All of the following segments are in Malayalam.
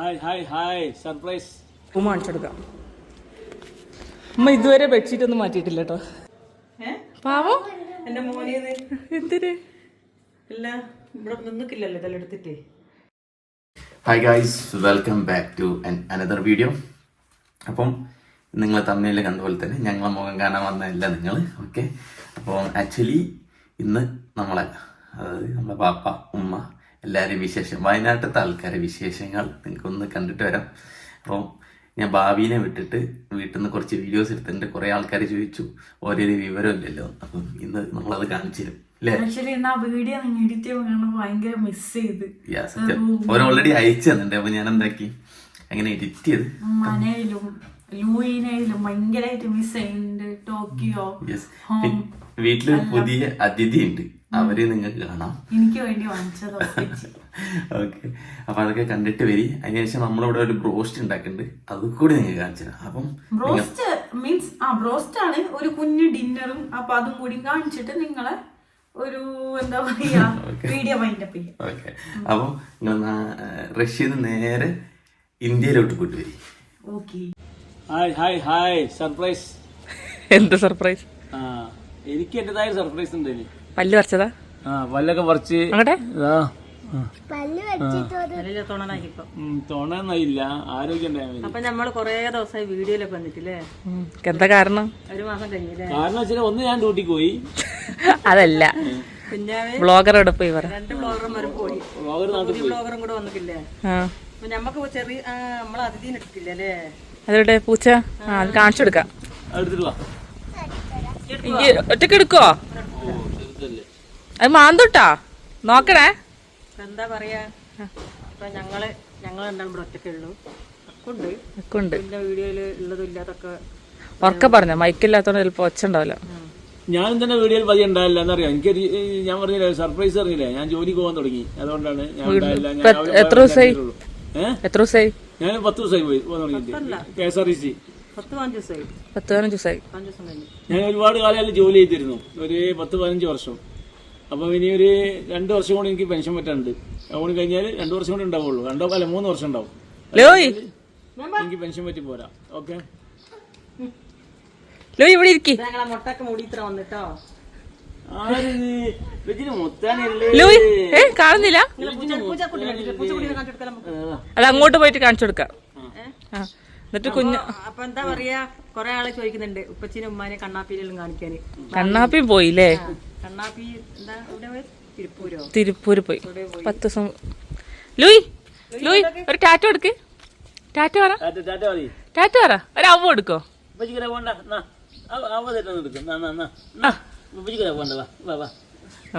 Hi surprise കാണിച്ചെടുക്കാം. അമ്മ ഇതുവരെ ബെഡ്ഷീറ്റ് ഒന്നും മാറ്റിയിട്ടില്ല കേട്ടോ. പാവം എന്റെ മോനേത് എന്തിന് ഇല്ല ഇവിടെ നിന്നിക്കില്ലല്ലോ ഇതെല്ലാം എടുത്തിട്ടേ. Hi guys, welcome back to another video. അപ്പം നിങ്ങൾ തമ്മിൽ കണ്ടപോലെ തന്നെ ഞങ്ങളെ മുഖം കാണാൻ വന്നതല്ല നിങ്ങൾ. ഓക്കെ, അപ്പോൾ ആക്ച്വലി ഇന്ന് നമ്മളെ പാപ്പ ഉമ്മ എല്ലാവരെയും വിശേഷം, വയനാട്ടിലത്തെ ആൾക്കാരെ വിശേഷങ്ങൾ നിങ്ങൾക്കൊന്ന് കണ്ടിട്ട് വരാം. അപ്പം ഞാൻ ഭാവിനെ വിട്ടിട്ട് വീട്ടിൽ നിന്ന് കുറച്ച് വീഡിയോസ് എടുത്തിട്ടുണ്ട്. കുറേ ആൾക്കാർ ചോദിച്ചു ഓരോ വിവരമില്ലല്ലോ, അപ്പം ഇന്ന് നമ്മളത് കാണിച്ചു തരും. വീഡിയോ എഡിറ്റ് ഭയങ്കര മിസ് ചെയ്ത് ഓൾറെഡി അയച്ചു തന്നിട്ടുണ്ട്. അപ്പൊ ഞാൻ എന്താക്കി അങ്ങനെ എഡിറ്റ് ചെയ്ത് മനയിലും ലൂയിനയിലും ഭയങ്കരമായിട്ട് മിസ് ചെയ്യുന്നുണ്ട്. ടോക്കിയോ വീട്ടില് പുതിയ അതിഥി ഉണ്ട്, അവരെ നിങ്ങൾക്ക് കാണാം. എനിക്ക് വേണ്ടി വാങ്ങിച്ചത്. ഓക്കെ, അപ്പൊ അതൊക്കെ കണ്ടിട്ട് വരി. അതിനുശേഷം നമ്മളിവിടെ ഒരു ബ്രോസ്റ്റ് ഉണ്ടാക്കുന്നുണ്ട്, അത് കൂടി നിങ്ങൾക്ക് കാണിച്ചു തരാം. അപ്പം ബ്രോസ്റ്റ് മീൻസ് ബ്രോസ്റ്റ് ആണ് ഒരു കുഞ്ഞു ഡിന്നറും. അപ്പൊ അതും കൂടി കാണിച്ചിട്ട് നിങ്ങളെ ഒരു എന്താ പറയാ വീഡിയോ വൈൻഡപ്പ് ചെയ്യാം. ഓക്കെ, അപ്പൊ നിങ്ങൾ റഷ്യന്ന് നേരെ ഇന്ത്യയിലോട്ട് കൊണ്ടുവരി. Okay, hi surprise. എന്ത് സർപ്രൈസ്? എനിക്ക് എന്റേതായ സർപ്രൈസ് ഉണ്ട്. പല്ല് പറിച്ചതാ? പല്ലൊക്കെ പറിച്ച് തൊണയില്ല, ആരോഗ്യം ഉണ്ടായാൽ. അപ്പൊ നമ്മള് കൊറേ ദിവസമായി വീഡിയോയിലൊക്കെ വന്നിട്ടില്ലേ? എന്താ കാരണം? ഒരു മാസം കഴിഞ്ഞില്ലേ? കാരണം വെച്ചാൽ ഒന്ന് ഞാൻ ഡ്യൂട്ടിക്ക് പോയി, അതല്ല ബ്ലോഗറോടെ പോയി പറ. 2 ബ്ലോഗർമാരും പോയി, പുതിയ ബ്ലോഗറും കൂടെ വന്നിട്ടില്ലേ? നമ്മക്ക് ചെറിയ നമ്മളെ അതിഥീനെ എടുത്തില്ലേ? അതോടെ പൂച്ച അത് കാണിച്ചു കൊടുക്കാം. എടുത്തിട്ട് ഒറ്റക്ക് എടുക്കോ? അത് മാന്തൂട്ടാ, നോക്കണേ. എന്താ പറയാ, അപ്പൊ ഞങ്ങള് രണ്ടാളും ഇവിടെ ഒറ്റക്കേ ഉള്ളൂ. ഉണ്ട് പിന്നെ വീഡിയോയില് ഉള്ളതും ഇല്ലാതൊക്കെ ഉറക്കെ പറഞ്ഞ മൈക്കില്ലാത്തോണ്ട് ചിലപ്പോ ഒച്ച ഉണ്ടാവില്ല. ഞാൻ തന്നെ വീഡിയോയിൽ പതിയെ ഉണ്ടായില്ല എന്നറിയാം. എനിക്ക് ഞാൻ പറഞ്ഞില്ലേ സർപ്രൈസ് അറിയില്ലേ, ഞാൻ ജോലിക്ക് പോകാൻ തുടങ്ങി, അതുകൊണ്ടാണ് ഞാൻ ഉണ്ടായില്ല. എത്ര ദിവസമായി? ഞാൻ 10 ദിവസമായി പോയി തുടങ്ങിയിട്ട്. KSRTC 10-15 ദിവസമായി. ഞാൻ ഒരുപാട് കാലം ജോലി ചെയ്തിരുന്നു, ഒരു 10-15 വർഷം. അപ്പം ഇനി ഒരു 2 വർഷം കൂടി എനിക്ക് പെൻഷൻ പറ്റാനുണ്ട്. അതുകൊണ്ട് കഴിഞ്ഞാൽ 2 വർഷം കൂടി ഉണ്ടാവുള്ളൂ. 3 വർഷം ഉണ്ടാവും എനിക്ക് പെൻഷൻ പറ്റി പോരാ. ഓക്കെ, ഇവിടെ ഇരിക്കും. മുട്ടൊക്കെ മൂടി ഇത്ര വന്നിട്ടോ. കാണുന്നില്ല, അത് അങ്ങോട്ട് പോയിട്ട് കാണിച്ചു കൊടുക്കാം. എന്നിട്ട് കുഞ്ഞ് അപ്പൊ എന്താ പറയാ, കൊറേ ആളെ ചോദിക്കുന്നുണ്ട് ഉപ്പച്ചിനും ഉമ്മാനെ കണ്ണാപ്പിയിലെല്ലാം കാണിക്കാന്. കണ്ണാപ്പി പോയില്ലേ? കണ്ണാപ്പി എന്താ തിരുപ്പൂര് പോയി 10 ദിവസം. ലൂയി ഒരു ടാറ്റോ എടുക്ക്. ടാറ്റോ പറ, ഒരു അവ എടുക്കോ?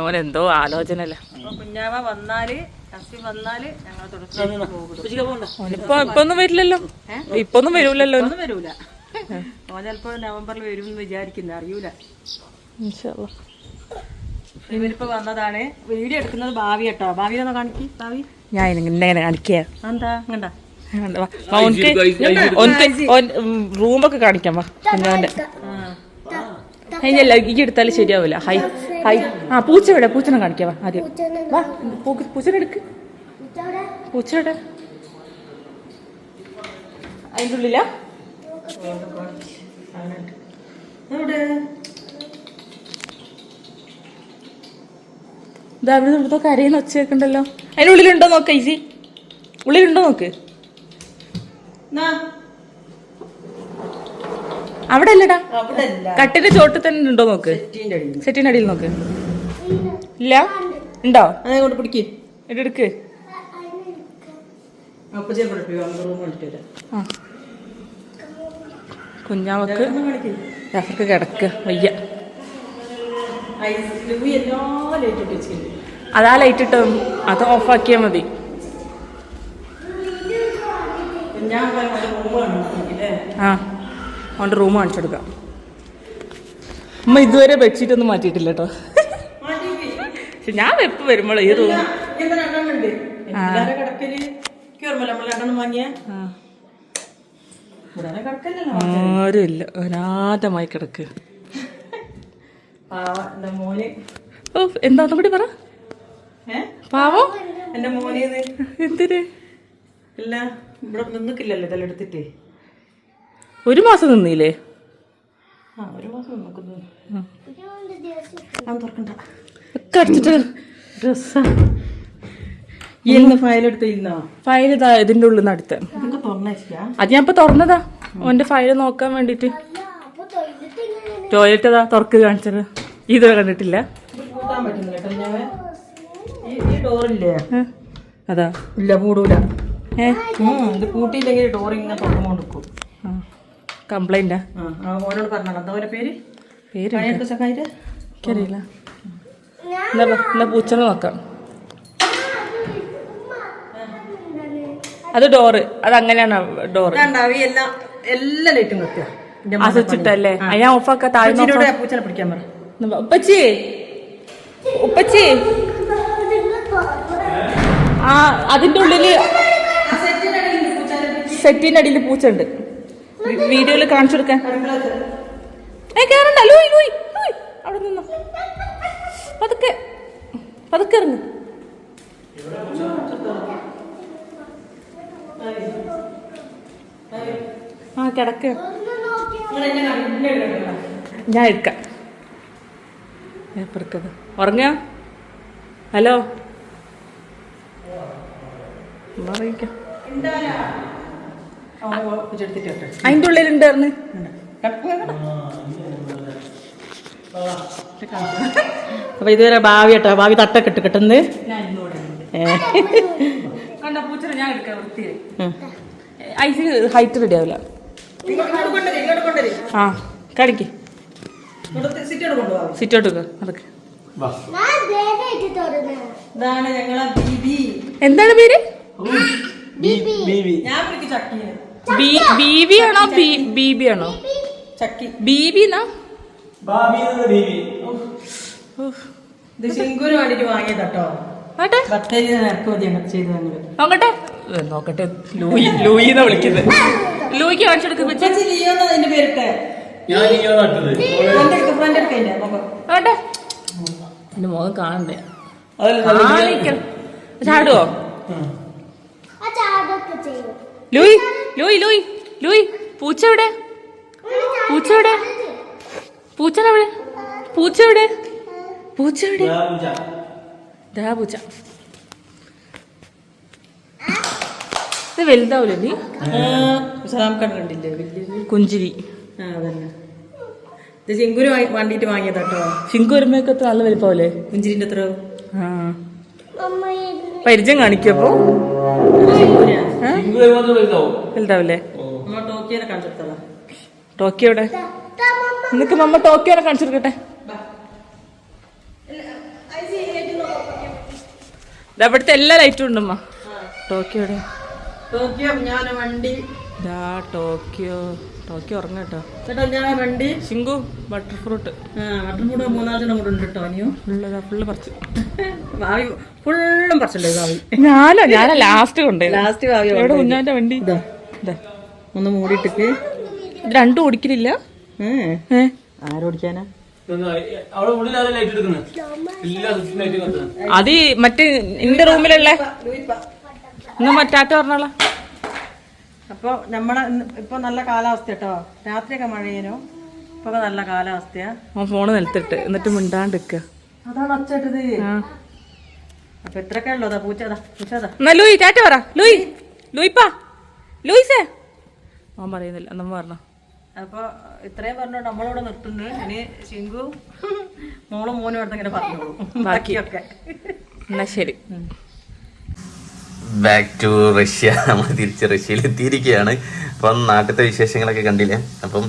അവനെന്തോ ആലോചന അല്ല. കുഞ്ഞാവ വന്നാല് ഇപ്പൊന്നും വരില്ലല്ലോ, ഇപ്പൊന്നും വരൂലല്ലോ. വരൂല, ഓൻ ചിലപ്പോ നവംബറിൽ വരും എന്ന് വിചാരിക്കുന്ന, അറിയൂല. ഇവരിപ്പോ വന്നതാണ്. വീഡിയോ എടുക്കുന്നത് ഭാവി കേട്ടോ. ഭാവിയിലൊന്ന് കാണിക്ക്. ഭാവി ഞാൻ ഇങ്ങനെ കാണിക്കാ. എന്താ കണ്ടാ റൂമൊക്കെ കാണിക്കാം. വാ കുഞ്ഞാന്റെ കഴിഞ്ഞല്ല ഈ എടുത്താലും ശരിയാവൂല. ഹൈ പൂച്ച എവിടെ? പൂച്ചനെ കാണിക്കാം. വാ ആദ്യം വാ, പൂച്ചനെ എടുക്ക്. പൂച്ചയുടെ അതിൻ്റെ ഉള്ളിലാ. ഇതോ കരയുന്ന ഒച്ച കേൾക്കണ്ടല്ലോ. അതിൻ്റെ ഉള്ളിലുണ്ടോ നോക്ക. ഈസി ഉള്ളിലുണ്ടോ നോക്ക്. അവിടെ അല്ലടാ, കട്ടിന്റെ ചോട്ടിൽ തന്നെ ഉണ്ടോ നോക്ക്. സെറ്റിന്റെ അടിയിൽ നോക്ക്. ഇല്ല, ഉണ്ടോ? അതോട്ട് പിടിക്ക്, എടുക്ക്. കുഞ്ഞാവക്ക് രഫർക്ക് കിടക്ക് വയ്യ. അതാ ലൈറ്റ് ഇട്ടോ, അത് ഓഫാക്കിയാ മതി. അവൻ്റെ റൂം കാണിച്ചെടുക്കാം. അമ്മ ഇതുവരെ ബെഡ്ഷീറ്റ് ഒന്നും മാറ്റിയിട്ടില്ല കേട്ടോ. പക്ഷെ ഞാൻ എപ്പോ വരുമ്പോഴേ ഈ റൂം ആരുമില്ല, അനാഥമായി കിടക്ക്. ഓ എന്താ കൂടി പറ. പാവം എന്റെ മോനെ എന്തിന് ഇല്ല ഇവിടെ നിന്നിക്കില്ലല്ലോ ഇതെല്ലാം എടുത്തിട്ട്. 1 മാസം നിന്നില്ലേ? ആ 1 മാസം നിൽക്കുന്നു. തുറക്കണ്ട ഒക്കെ അടിച്ചിട്ട് ഡ്രസ്സാ. ഇന്ന് ഫയലെടുത്തിരുന്നോ? ഫയൽ ഇതാ ഇതിന്റെ ഉള്ളിൽ നിന്ന് അടുത്ത്. ഇതൊക്കെ തുറന്നാ? അത് ഞാൻ ഇപ്പൊ തുറന്നതാ ഓന്റെ ഫയല് നോക്കാൻ വേണ്ടിട്ട്. ടോയ്ലറ്റ് അതാ തുറക്ക് കാണിച്ചത്. ഇത് കണ്ടിട്ടില്ല. കൂട്ടാൻ പറ്റുന്നില്ല കേട്ടോ. ഈ ഡോറില്ലേ? അതാ ഇല്ല പൂടൂല. ഇത് കൂട്ടിയില്ലെങ്കിൽ ഡോർ ഇങ്ങനെ തുറന്നുകൊണ്ടിരിക്കും. കംപ്ലൈന്റാ? ഓരോട് പറഞ്ഞോ. എന്താ പോലെ പേര്? പേര് ചക്കായിട്ട് എനിക്കറിയില്ല. എന്നാ പൂച്ചനെ നോക്കാം. അത് ഡോറ്. അത് അങ്ങനെയാണ് ഡോറ്. എല്ലാ ലൈറ്റും നിർത്തുക. ആ സ്വിച്ച് ഇട്ടല്ലേ? ഞാൻ ഓഫാക്ക. താഴെ പൂച്ചനെ പിടിക്കാൻ പറ. ഉപ്പച്ചി ഉപ്പച്ചി ആ അതിന്റെ ഉള്ളില് സെറ്റിന്റെ അടിയിൽ പൂച്ച ഉണ്ട്. വീഡിയോയിൽ കാണിച്ചു കൊടുക്കാൻ. കേറണ്ട. ലൂയി ലൂയി ലൂയി അവിടെ നിന്നോ. പതുക്കെ പതുക്കെ ഇറങ്ങ്. ആ കിടക്ക. ഞാൻ എടുക്കാം. ഉറങ്ങ. ഹലോ അതിന്റെ ഉള്ളിലുണ്ടായിരുന്നു. അപ്പൊ ഇതുവരെ ഭാവി കേട്ടോ. ഭാവി തട്ടൊക്കെ ഇട്ട് കിട്ടുന്നത്. പൂച്ചനെ ഞാൻ എടുക്കാം. ഐസ് ഹൈറ്റ് റെഡി ആവില്ല. ആ കടിക്ക്. സിറ്റോട്ട് അതൊക്കെ. എന്താണ് പേര്? ബീബി ആണോ ബീബി ആണോ? ബീബി എന്നാ? ശിങ്കുന് വേണ്ടിട്ട് വാങ്ങിയതാട്ടോ. നോക്കട്ടെ നോക്കട്ടെ. ലൂയി ലൂയിന്നാ വിളിക്കുന്നത്. ലൂയിക്ക് കാണിച്ചു കൊടുക്കും. എന്റെ മുഖം കാണണ്ടേ? ചാടുവോ? ലൂയി ലൂയി ലൂയി ലൂയി പൂച്ച എവിടെ? പൂച്ച എവിടെ? പൂച്ചനെവിടെ? പൂച്ച എവിടെ? പൂച്ച എവിടെ? ദാ പൂച്ച. ഇത് വലുതാവൂലേ നീ? കണ്ടില്ലേ കുഞ്ചിരി. അതന്നെ. ഇത് ചിങ്കുര് വേണ്ടിട്ട് വാങ്ങിയതാട്ടോ. ചിങ്കു വരുമ്പോഴൊക്കെ നല്ല വലിപ്പാവൂലേ? കുഞ്ചിരിന്റെ എത്ര? ആ പരിചയം കാണിക്കപ്പോ വലുതാവില്ലേ? ടോക്കിയോനെ കാണിച്ചെടുത്തതാ. ടോക്കിയോ എവിടെ? നിനക്ക് മമ്മ ടോക്കിയോനെ കാണിച്ചെടുക്കട്ടെ. ഇവിടുത്തെ എല്ലാ ലൈറ്റും ഉണ്ടമ്മ. ടോക്കിയോടെ? ടോക്കിയോ ഞാൻ വണ്ടി. ടോക്കിയോ ടോക്കിയോ ഉറങ്ങട്ടോ. ചേട്ടാ ഞാൻ വണ്ടി. Chinku butter fruit. Butter fruit 3-4 കൂടെ ഉണ്ട് കേട്ടോ. അനിയോ ഫുള്ള് പറിച്ചു. ഭാവി ഫുള്ളും പറിച്ചല്ലേ ഭാവി? ഞാനാ ലാസ്റ്റ് കൊണ്ടേ. ലാസ്റ്റ് ഭാവി എവിടെ കുഞ്ഞാന്റെ വണ്ടി? ഒന്ന് മൂടിയിട്ടിട്ട്. ഇത് രണ്ടും ഓടിക്കലില്ല. ആരോടിക്കാനാ? അത് മറ്റേ എന്റെ റൂമിലുള്ള മറ്റാറ്റ പറഞ്ഞോളാം. അപ്പൊ നമ്മളെ ഇപ്പൊ നല്ല കാലാവസ്ഥ കേട്ടോ. രാത്രിയൊക്കെ മഴയേനോ. ഇപ്പൊ നല്ല കാലാവസ്ഥയാ. ഫോണ് നിലത്തിട്ട് എന്നിട്ട് മിണ്ടാണ്ടിക്ക. അതാണ് ഒച്ചട്ടത്. അപ്പൊ ഇത്രയൊക്കെ ഉള്ളൂ. അതാ പൂച്ചതാ പൂച്ചതാ. എന്നാ ലൂയി ടാറ്റ പറ. ലൂയി ലൂയിപ്പാ ലൂയിസേ. അവൻ പറയുന്നില്ല. നമ്മ പറഞ്ഞോ. അപ്പൊ ഇത്രയും പറഞ്ഞു നമ്മളിവിടെ നിർത്തുന്നു. ഇനി ശിങ്കു മോളും മോനും അടുത്ത് ഇങ്ങനെ പറഞ്ഞോളൂ ബാക്കിയൊക്കെ. എന്നാ ശരി. Back to Russia. നമ്മൾ തിരിച്ച് റഷ്യയിൽ എത്തിയിരിക്കുകയാണ്. അപ്പം നാട്ടിലത്തെ വിശേഷങ്ങളൊക്കെ കണ്ടില്ലേ. അപ്പം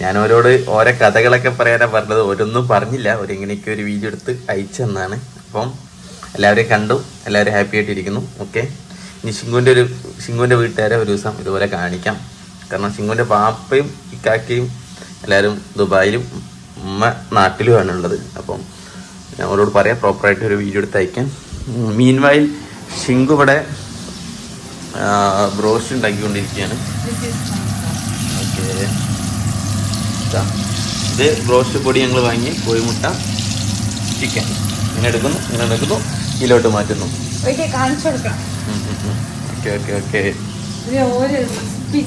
ഞാൻ ഓരോ കഥകളൊക്കെ പറയാനാണ് പറഞ്ഞത്. ഓരോന്നും പറഞ്ഞില്ല. ഇങ്ങനെയൊക്കെ ഒരു വീഡിയോ എടുത്ത് അയച്ചു തന്നാണ്. അപ്പം എല്ലാവരെയും കണ്ടു. എല്ലാവരും ഹാപ്പി ആയിട്ടിരിക്കുന്നു. ഓക്കെ. ഇനി ശിങ്കുവിൻ്റെ വീട്ടുകാരെ ഒരു ദിവസം ഇതുപോലെ കാണിക്കാം. കാരണം ശിങ്കുവിൻ്റെ പാപ്പയും ഇക്കാക്കയും എല്ലാവരും ദുബായിലും ഉമ്മ നാട്ടിലുമാണ് ഉള്ളത്. അപ്പം ഞാൻ അവരോട് പറയാം പ്രോപ്പറായിട്ട് ഒരു വീഡിയോ എടുത്ത് അയക്കാൻ. മീൻവായിൽ ശിങ്കു ഇവിടെ ബ്രോസ്റ്റ് ഉണ്ടാക്കിക്കൊണ്ടിരിക്കുകയാണ്. ഓക്കെ. ഇത് ബ്രോസ്റ്റ് പൊടി ഞങ്ങൾ വാങ്ങി കോഴിമുട്ട ചിക്കൻ ഇങ്ങനെ എടുക്കുന്നു കിലോട്ട് മാറ്റുന്നു. കാണിച്ചു കൊടുക്കാം. Okay okay okay. ഒരു റെസിപ്പി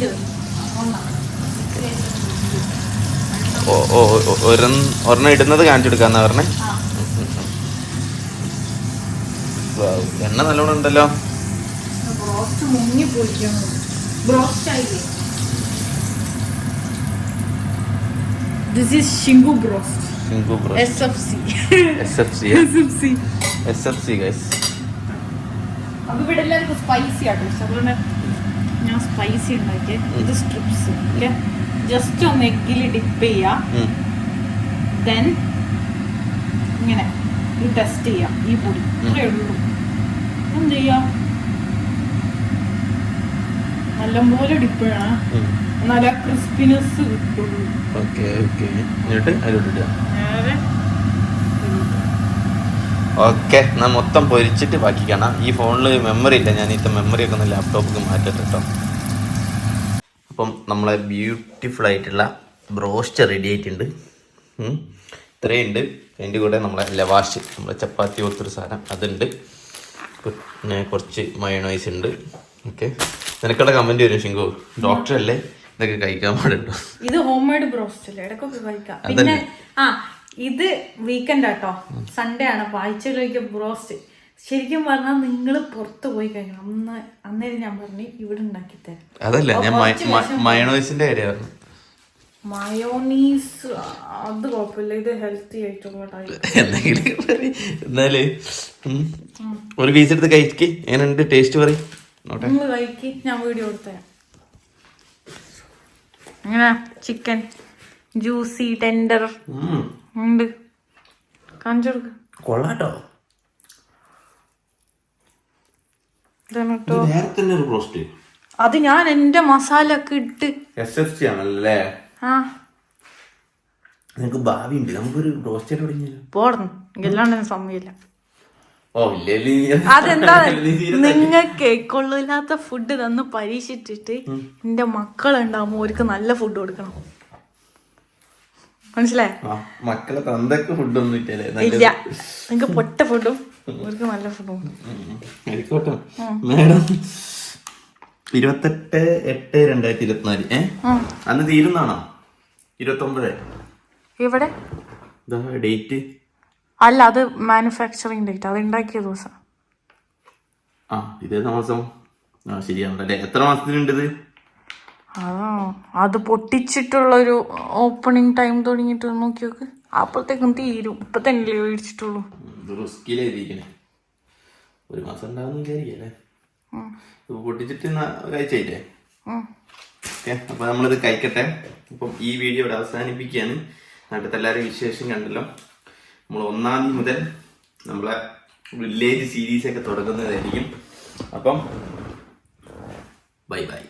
ഒരെണ്ണം ഇടുന്നത് കാണിച്ചു കൊടുക്കാന്നാ പറഞ്ഞേ. എണ്ണ നല്ലോണം ഉണ്ടല്ലോ. ബ്രോസ്റ്റ് മുങ്ങി പൊരിക്കണം. ബ്രോസ്റ്റ് ആയില്ലേ? This is Shingu broast. Shingu broast. SFC. SFC. SFC. SFC guys. അപ്പൊ ഇവിടെ എല്ലാവർക്കും സ്പൈസി ആട്ടോ. അതുകൊണ്ട് ഞാൻ സ്പൈസി ഉണ്ടാക്കിയ ഇത് സ്ട്രിപ്സ്. ഓക്കെ, ജസ്റ്റ് ഒന്ന് എഗ്ഗിൽ ഡിപ്പ് ചെയ്യാം. ദെൻ ഇങ്ങനെ ഇത് ടെസ്റ്റ് ചെയ്യാം. ഈ പൊടി ഇത്രയേ ഉള്ളൂ. എന്ത് ചെയ്യാം, നല്ലപോലെ ഡിപ്പ് ചെയ്യണം. എന്നാലും ആ ക്രിസ്പിനെസ് കിട്ടുള്ളൂ. Okay okay. എന്നിട്ട് അതിലോട്ടിടുക. ഓക്കെ, എന്നാൽ മൊത്തം പൊരിച്ചിട്ട് ബാക്കി കാണാം. ഈ ഫോണിൽ മെമ്മറി ഇല്ല, ഞാൻ ഇത്തെ മെമ്മറി ഒക്കെ ഒന്ന് ലാപ്ടോപ്പിൽ മാറ്റട്ടെ കേട്ടോ. അപ്പം നമ്മളെ ബ്യൂട്ടിഫുൾ ആയിട്ടുള്ള ബ്രോസ്റ്റ് റെഡി ആയിട്ടുണ്ട്. ഇത്രയുണ്ട്. അതിൻ്റെ കൂടെ നമ്മളെ ലവാഷ്, നമ്മളെ ചപ്പാത്തി പോലത്തൊരു സാധനം അതുണ്ട്. പിന്നെ കുറച്ച് മയോണൈസ് ഉണ്ട്. ഓക്കെ, നിനക്കുള്ള കമൻറ്റ് വരും ഷിങ്കു, ഡോക്ടർ അല്ലേ ഇതൊക്കെ കഴിക്കാൻ പാടുണ്ടോ? ഇത് ഹോം മെയ്ഡ് ബ്രോസ്റ്റ് അല്ലേ, ഇടയ്ക്കൊക്കെ കഴിക്കാം. പിന്നെ ഇത് വീക്കെൻഡ് ആട്ടോ, സൺഡേ ആണ്. അപ്പൊ ആഴ്ചയിലേക്ക് ബ്രോസ്റ്റ്. ശരിക്കും പറഞ്ഞാൽ നിങ്ങൾ പുറത്ത് പോയി കഴിക്കണം. അന്നേരം ഞാൻ പറഞ്ഞു ഇവിടെ ഉണ്ടാക്കി തരാം. അതല്ല, ഞാൻ മയോണൈസിന്റെ കാര്യം പറഞ്ഞു. മയോണീസ് അത് കുഴപ്പമില്ല, ഇത് ഹെൽത്തി ആയിട്ടുള്ള എന്തെങ്കിലും എന്നാല് ഒരു പീസ് എടുത്ത് കഴിക്ക്. എങ്ങനെയുണ്ട് ടേസ്റ്റ് പറയും? നിങ്ങൾ കഴിക്ക്, ഞാൻ വീഡിയോ കൊടുത്തരാം. അങ്ങനെ ചിക്കൻ ജ്യൂസി ടെൻഡർ ഉണ്ട്, കാണിച്ചു കൊടുക്ക. കൊള്ളാട്ടോ. അത് ഞാൻ എന്റെ മസാല ഒക്കെ ഇട്ട് SFC ആണല്ലേ. ആ നിനക്ക് ഭാവി ഉണ്ട്. നമുക്കൊരു റോസ്റ്റ് തുടങ്ങിയല്ലോ. പോടുന്നു, എല്ലാണ്ട് സമയമില്ല. ഓ ഇല്ലേ, അതെന്താ, നിങ്ങൾക്ക് കൊള്ളില്ലാത്ത ഫുഡ് തന്ന് പരീക്ഷിച്ചിട്ട് എന്റെ മക്കളുണ്ടാവുമ്പോ അവർക്ക് നല്ല ഫുഡ് കൊടുക്കണം. മനസ്സിലായ? മക്കളെ തന്തൊക്കെ ഫുഡൊന്നും ഇല്ല, നിങ്ങക്ക് പൊട്ട ഫുഡും അവർക്ക് നല്ല ഫുഡും. ആയിക്കോട്ടെ മാഡം. 28/8/2024 അന്ന് തീരുന്നാണോ? 29 ഇവിടെ ഡേറ്റ് അല്ല, അത് മാനുഫാക്ചറിങ് ഡേറ്റ്, അത് ഉണ്ടാക്കിയ ദിവസം. ഇതേ മാസം. ശരിയാണല്ലേ. എത്ര മാസത്തിനുണ്ട് ഇത്? അത് പൊട്ടിച്ചിട്ടുള്ളൊരു ഓപ്പണിംഗ് ടൈം തുടങ്ങിയിട്ട് നോക്കി നോക്ക്. അപ്പോഴത്തേക്കും തീരും. ഇപ്പൊ തന്നെ മേടിച്ചിട്ടുള്ളൂ. റിസ്കിലായിരിക്കണേ. ഒരു മാസം ഉണ്ടാവുന്ന വിചാരിക്കല്ലേ. പൊട്ടിച്ചിട്ട് ഒരാഴ്ചയായില്ലേ? ഓക്കെ, അപ്പൊ നമ്മളിത് കഴിക്കട്ടെ. അപ്പം ഈ വീഡിയോ ഇവിടെ അവസാനിപ്പിക്കുകയാണ്. നാട്ടിലത്തെ എല്ലാവരും വിശേഷം കണ്ടല്ലോ. നമ്മൾ 1-ാം തീയതി മുതൽ നമ്മളെ വില്ലേജ് സീരീസ് ഒക്കെ തുടങ്ങുന്നതായിരിക്കും. അപ്പം ബൈ ബൈ.